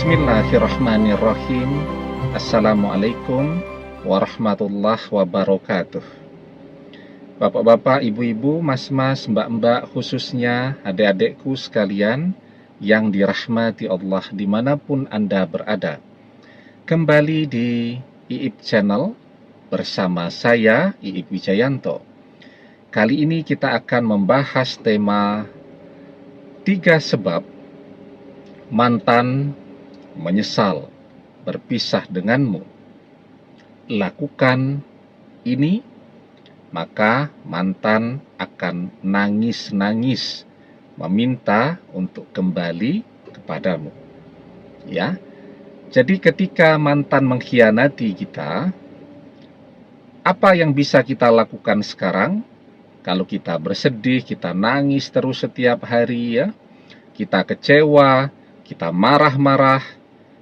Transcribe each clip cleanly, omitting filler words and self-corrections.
Bismillahirrahmanirrahim. Assalamualaikum warahmatullahi wabarakatuh. Bapak-bapak, ibu-ibu, mas-mas, mbak-mbak, khususnya adik-adikku sekalian yang dirahmati Allah dimanapun Anda berada. Kembali di IIP Channel bersama saya, IIP Wijayanto. Kali ini kita akan membahas tema 3 sebab mantan menyesal berpisah denganmu. Lakukan ini, maka mantan akan nangis-nangis meminta untuk kembali kepadamu. Ya. Jadi ketika mantan mengkhianati kita, apa yang bisa kita lakukan sekarang? Kalau kita bersedih, kita nangis terus setiap hari, ya. Kita kecewa, kita marah-marah,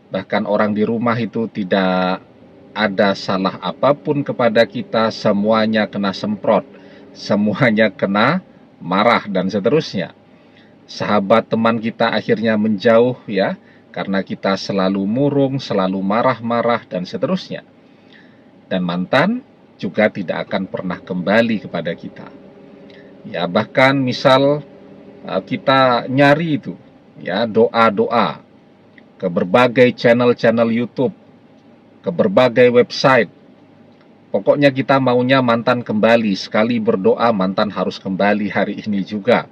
bahkan orang di rumah itu tidak ada salah apapun kepada kita, semuanya kena semprot, semuanya kena marah, dan seterusnya. Sahabat teman kita akhirnya menjauh, ya, karena kita selalu murung, selalu marah-marah, dan seterusnya. Dan mantan juga tidak akan pernah kembali kepada kita. Ya, bahkan misal kita nyari itu, ya, doa-doa ke berbagai channel-channel YouTube, ke berbagai website. Pokoknya kita maunya mantan kembali. Sekali berdoa, mantan harus kembali hari ini juga.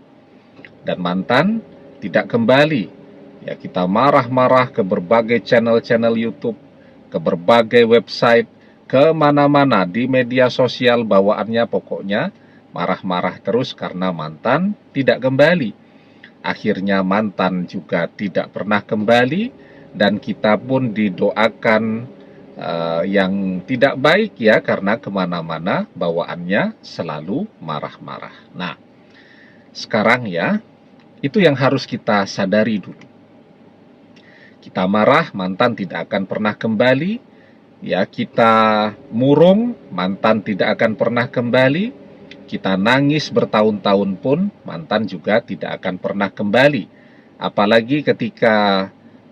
Dan mantan tidak kembali. Ya, kita marah-marah ke berbagai channel-channel YouTube, ke berbagai website, ke mana-mana di media sosial, bawaannya pokoknya marah-marah terus karena mantan tidak kembali. Akhirnya mantan juga tidak pernah kembali, dan kita pun didoakan yang tidak baik, ya, karena kemana-mana bawaannya selalu marah-marah. Nah, sekarang, ya, itu yang harus kita sadari dulu. Kita marah, mantan tidak akan pernah kembali. Ya, kita murung, mantan tidak akan pernah kembali. Kita nangis bertahun-tahun pun, mantan juga tidak akan pernah kembali. Apalagi ketika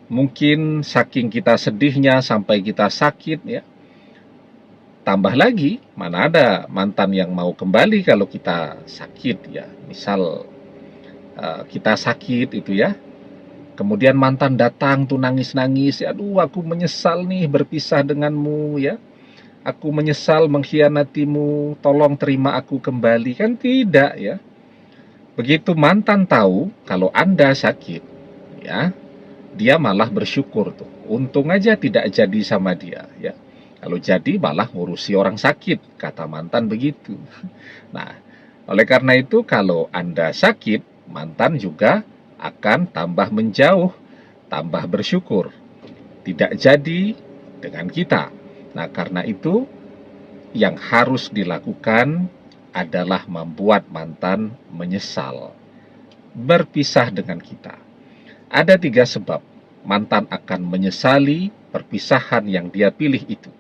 mungkin saking kita sedihnya sampai kita sakit, ya. Tambah lagi, mana ada mantan yang mau kembali kalau kita sakit, ya. Misal kita sakit itu, ya. Kemudian mantan datang tuh nangis-nangis, aduh aku menyesal nih berpisah denganmu, ya. Aku menyesal mengkhianatimu, tolong terima aku kembali. Kan tidak, ya. Begitu mantan tahu kalau Anda sakit, ya, dia malah bersyukur tuh. Untung aja tidak jadi sama dia, ya. Kalau jadi malah ngurusi orang sakit, kata mantan begitu. Nah, oleh karena itu kalau Anda sakit, mantan juga akan tambah menjauh, tambah bersyukur. Tidak jadi dengan kita. Nah, karena itu yang harus dilakukan adalah membuat mantan menyesal berpisah dengan kita. Ada 3 sebab mantan akan menyesali perpisahan yang dia pilih itu.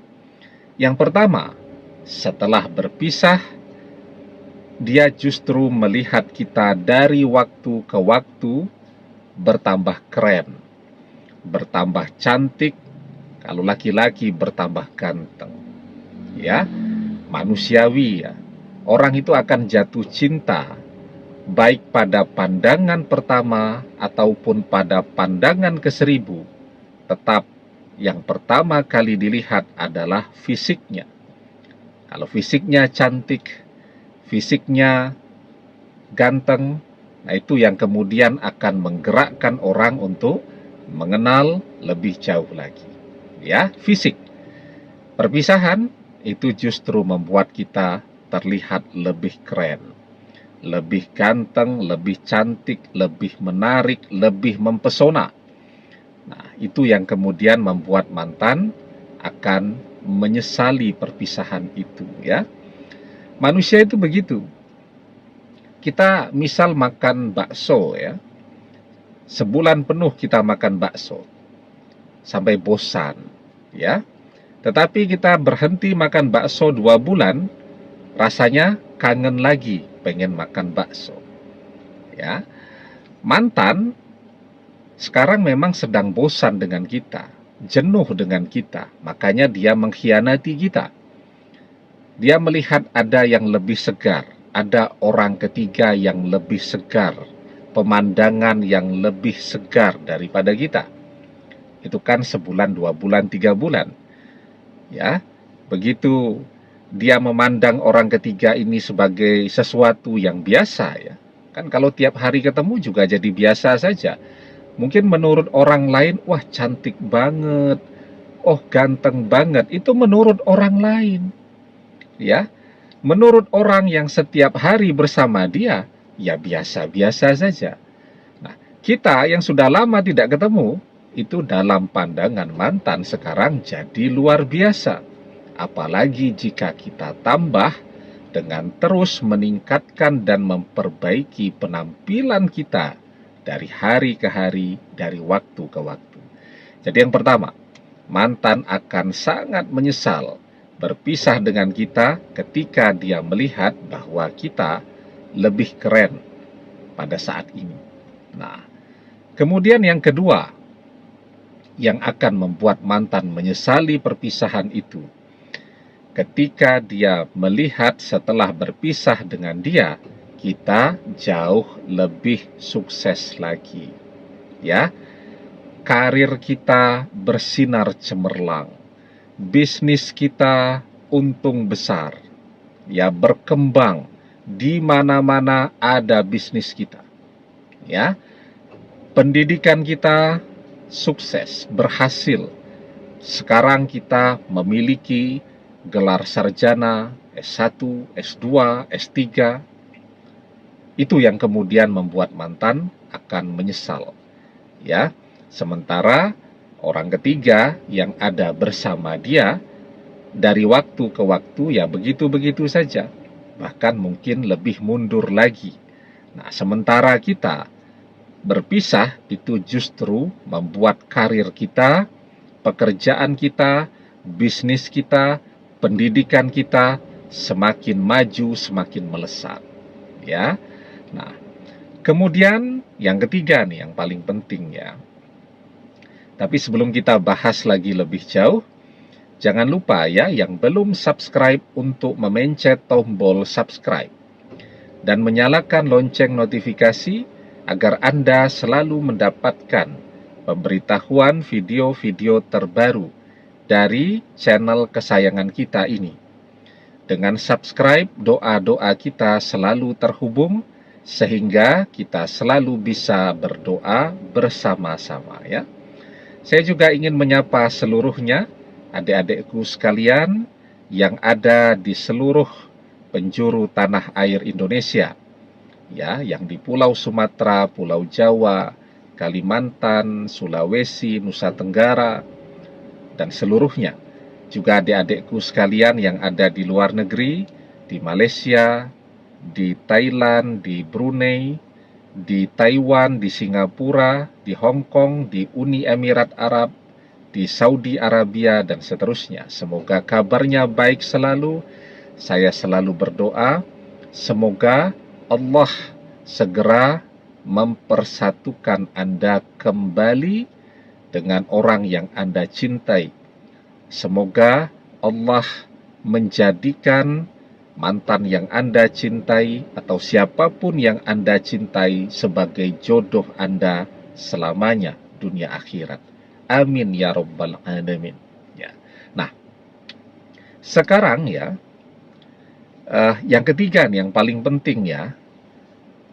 Yang pertama, setelah berpisah, dia justru melihat kita dari waktu ke waktu bertambah keren, bertambah cantik, kalau laki-laki bertambah ganteng, ya, manusiawi, ya. Orang itu akan jatuh cinta baik pada pandangan pertama ataupun pada pandangan ke-1000. Tetap yang pertama kali dilihat adalah fisiknya. Kalau fisiknya cantik, fisiknya ganteng, nah itu yang kemudian akan menggerakkan orang untuk mengenal lebih jauh lagi. Ya, fisik. Perpisahan itu justru membuat kita terlihat lebih keren, lebih ganteng, lebih cantik, lebih menarik, lebih mempesona. Nah, itu yang kemudian membuat mantan akan menyesali perpisahan itu, ya. Manusia itu begitu. Kita misal makan bakso, ya. Sebulan penuh kita makan bakso sampai bosan, ya. Tetapi kita berhenti makan bakso 2 bulan, rasanya kangen lagi pengen makan bakso, ya. Mantan sekarang memang sedang bosan dengan kita, jenuh dengan kita, makanya dia mengkhianati kita. Dia melihat ada yang lebih segar, ada orang ketiga yang lebih segar, pemandangan yang lebih segar daripada kita. Itu kan sebulan, 2 bulan, 3 bulan. Ya, begitu dia memandang orang ketiga ini sebagai sesuatu yang biasa ya. Kan kalau tiap hari ketemu juga jadi biasa saja. Mungkin menurut orang lain, wah cantik banget, oh ganteng banget, itu menurut orang lain. Ya, menurut orang yang setiap hari bersama dia, ya biasa-biasa saja. Nah, kita yang sudah lama tidak ketemu, itu dalam pandangan mantan sekarang jadi luar biasa. Apalagi jika kita tambah dengan terus meningkatkan dan memperbaiki penampilan kita dari hari ke hari, dari waktu ke waktu. Jadi yang pertama, mantan akan sangat menyesal berpisah dengan kita ketika dia melihat bahwa kita lebih keren pada saat ini. Nah, kemudian yang kedua, yang akan membuat mantan menyesali perpisahan itu, ketika dia melihat setelah berpisah dengan dia, kita jauh lebih sukses lagi. Ya, karir kita bersinar cemerlang, bisnis kita untung besar, ya berkembang, di mana-mana ada bisnis kita. Ya, pendidikan kita sukses, berhasil. Sekarang kita memiliki gelar sarjana, S1, S2, S3. Itu yang kemudian membuat mantan akan menyesal. Ya, sementara orang ketiga yang ada bersama dia dari waktu ke waktu ya begitu-begitu saja. Bahkan mungkin lebih mundur lagi. Nah, sementara kita berpisah itu justru membuat karir kita, pekerjaan kita, bisnis kita, pendidikan kita semakin maju, semakin melesat. Ya. Nah, kemudian yang ketiga nih yang paling penting ya. Tapi sebelum kita bahas lagi lebih jauh, jangan lupa ya yang belum subscribe untuk memencet tombol subscribe dan menyalakan lonceng notifikasi agar Anda selalu mendapatkan pemberitahuan video-video terbaru dari channel kesayangan kita ini. Dengan subscribe, doa-doa kita selalu terhubung sehingga kita selalu bisa berdoa bersama-sama ya. Saya juga ingin menyapa seluruhnya adik-adikku sekalian yang ada di seluruh penjuru tanah air Indonesia. Ya, yang di Pulau Sumatera, Pulau Jawa, Kalimantan, Sulawesi, Nusa Tenggara, dan seluruhnya. Juga adik-adikku sekalian yang ada di luar negeri, di Malaysia, di Thailand, di Brunei, di Taiwan, di Singapura, di Hong Kong, di Uni Emirat Arab, di Saudi Arabia, dan seterusnya. Semoga kabarnya baik selalu. Saya selalu berdoa, semoga Allah segera mempersatukan Anda kembali dengan orang yang Anda cintai. Semoga Allah menjadikan mantan yang Anda cintai atau siapapun yang Anda cintai sebagai jodoh Anda selamanya dunia akhirat. Amin ya rabbal alamin. Ya. Nah, sekarang ya, yang ketiga nih, yang paling penting ya,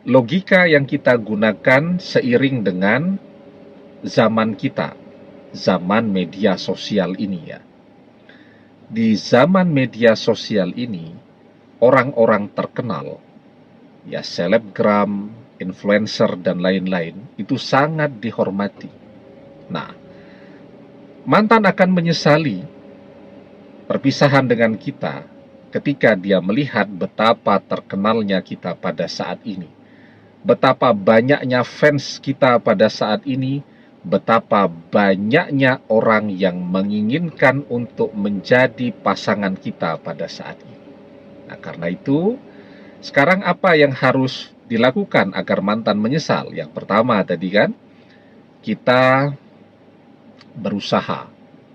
logika yang kita gunakan seiring dengan zaman kita, zaman media sosial ini ya. Di zaman media sosial ini, orang-orang terkenal, ya selebgram, influencer, dan lain-lain, itu sangat dihormati. Nah, mantan akan menyesali perpisahan dengan kita ketika dia melihat betapa terkenalnya kita pada saat ini. Betapa banyaknya fans kita pada saat ini, betapa banyaknya orang yang menginginkan untuk menjadi pasangan kita pada saat ini. Nah, karena itu, sekarang apa yang harus dilakukan agar mantan menyesal? Yang pertama tadi kan, kita berusaha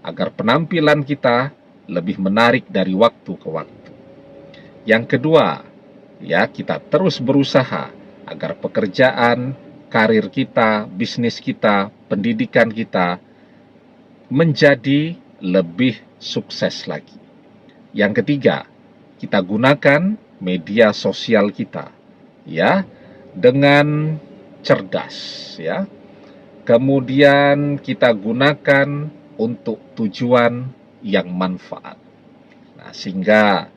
agar penampilan kita lebih menarik dari waktu ke waktu. Yang kedua, ya, kita terus berusaha agar pekerjaan, karir kita, bisnis kita, pendidikan kita menjadi lebih sukses lagi. Yang ketiga, kita gunakan media sosial kita, ya, dengan cerdas, ya. Kemudian kita gunakan untuk tujuan yang manfaat. Nah, sehingga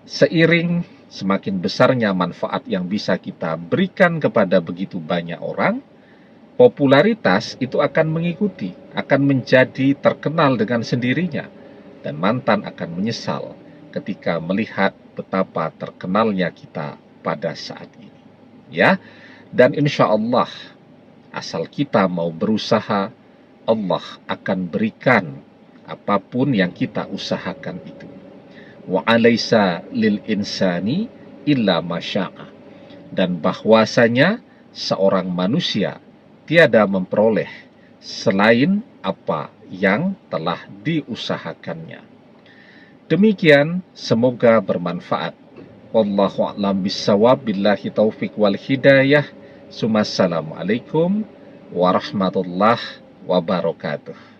seiring semakin besarnya manfaat yang bisa kita berikan kepada begitu banyak orang, popularitas itu akan mengikuti, akan menjadi terkenal dengan sendirinya, dan mantan akan menyesal ketika melihat betapa terkenalnya kita pada saat ini. Ya, dan insya Allah, asal kita mau berusaha, Allah akan berikan apapun yang kita usahakan itu. Wa alaysa lil insani illa masya'a. Dan bahwasanya seorang manusia tiada memperoleh selain apa yang telah diusahakannya. Demikian, semoga bermanfaat. Wallahu a'lam bissawab, billahi taufik wal hidayah. Assalamualaikum warahmatullahi wabarakatuh.